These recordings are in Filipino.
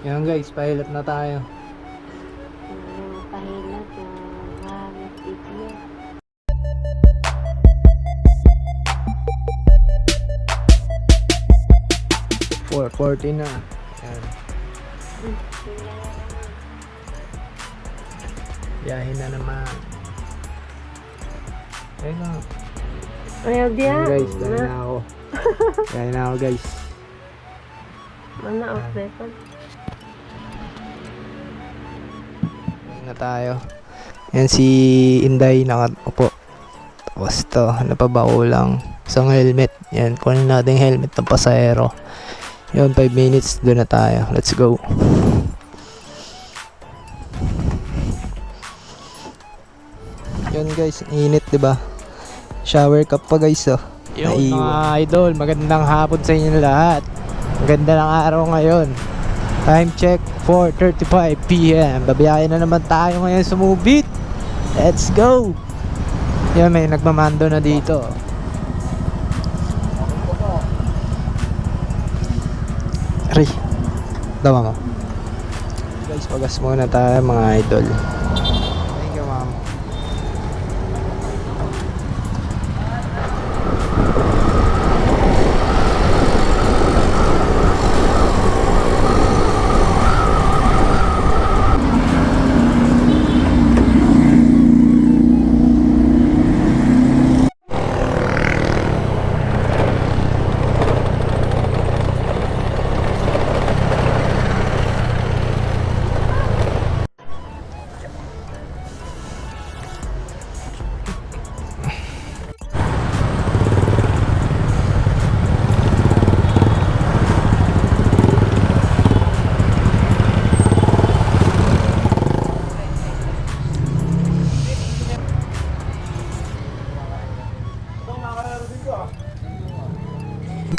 Yan guys, pilot na tayo. Pahilot na mahanap video. 4:40 na. Yan. Biyahe na naman. Ayun na. Ayaw diya. Yan guys, biyahe na ako. Biyahe na ako guys. Mana off record. Biyahe na tayo. Yan si Inday nakaupo. Tapos to, ano pa ba kulang? Isang helmet. Yan, kunin natin yung helmet ng pasahero. Yun, 5 minutes, doon na tayo. Let's go. Yun guys, init 'di ba? Shower cup pa guys oh. Yun mga idol, magandang hapon sa inyo lahat. Maganda ng araw ngayon. Time check 4:35 PM. Babiyahin na naman tayo ngayon sa Mubit. Let's go. Yan, may nagmamando na dito. Aray, dawa mo. Guys, pagas muna tayo mga idol. Thank you ma'am.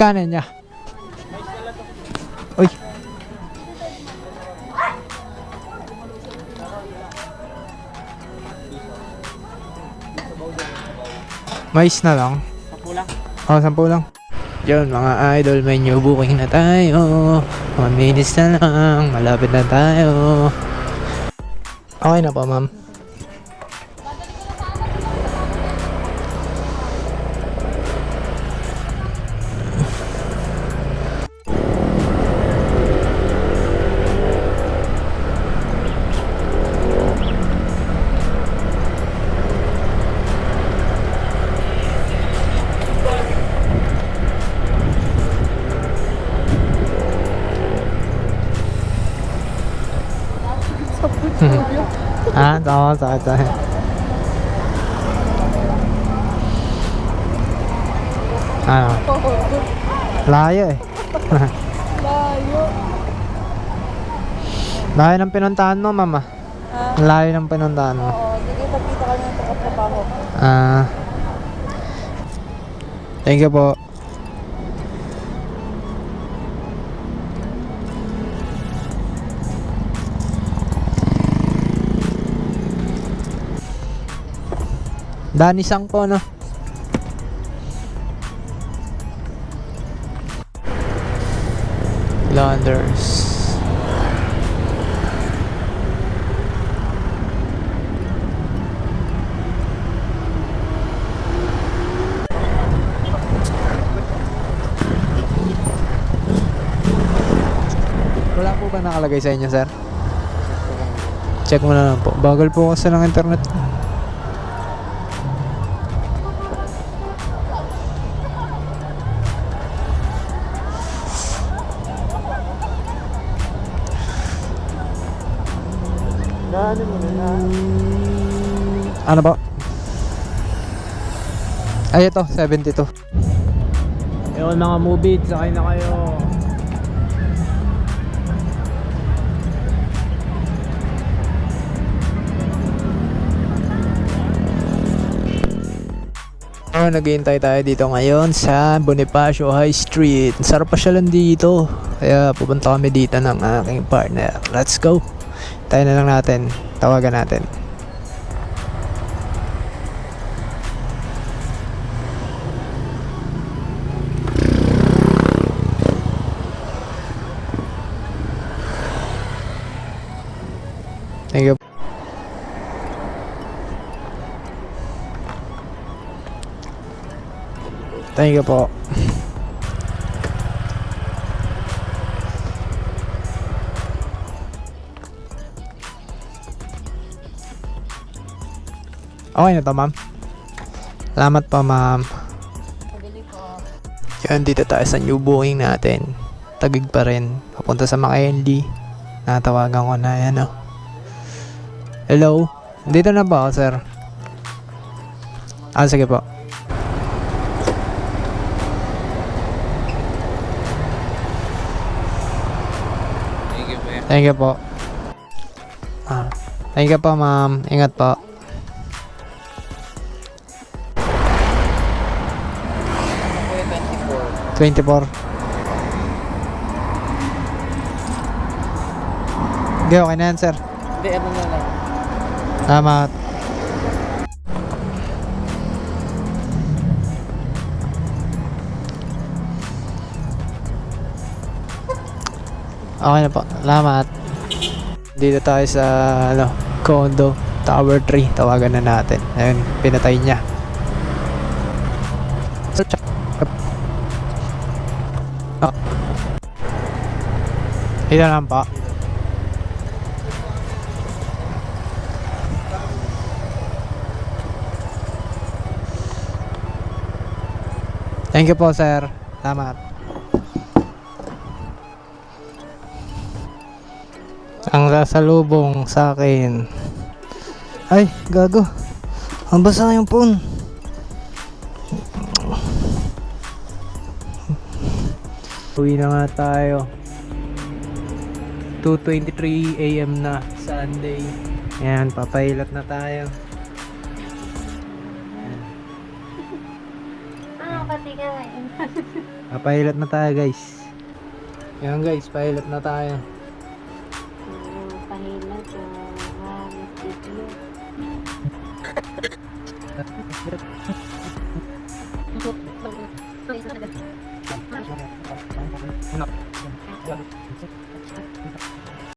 Kanan niya. Uy. Mais na lang. 10 lang. Oh, 10 lang. Yun mga idol, may new booking na tayo. Mga minutes na lang, malapit na tayo. Okay na po ma'am. Ah, tama, sakit. Ano? Layo eh. Layo. Layo ng pinuntahan mo, mama. Layo ng pinuntahan mo. Oo, hindi kita kami ng pagkatrabaho. Ah. Thank you po. Dani Sang po, no? Landers. Wala po ba nakalagay sa inyo, sir? Check mo na lang po. Bagal po kasi ng internet. Ano ba? Ay, ito, 72. Ayun mga movie, sakay na kayo. Naghihintay tayo dito ngayon sa Bonifacio High Street. Sarap pa siya lang dito. Kaya pupunta kami dito ng aking partner. Let's go. Tayo na lang natin. Tawagan natin. Thank you po. Okay na to, ma'am. Salamat po, ma'am. Pabili ko. Yan, dito tayo sa new booking natin. Tagig pa rin. Papunta sa McKinley. Natawagan ko na, yan o. Hello? Dito na ba ako, sir? Sige po. Thank you po. Thank you po, ma'am. Ingat po. Kuya, 24. Hindi, okay na yan, sir. Hindi, ano na lang. Salamat. Okay na po. Salamat. Dito tayo sa condo, Tower 3. Tawagan na natin. Ayun, pinatay niya. Ito lang po. Thank you po, sir. Salamat. Ang sasalubong sa akin. Ay, gago. Ang basa yung phone. Uwi na nga tayo. 2:23 AM na, Sunday. Ayan, papailat na tayo. Pati ka ngayon. Papailat na tayo, guys. Ayan, guys, pailat na tayo.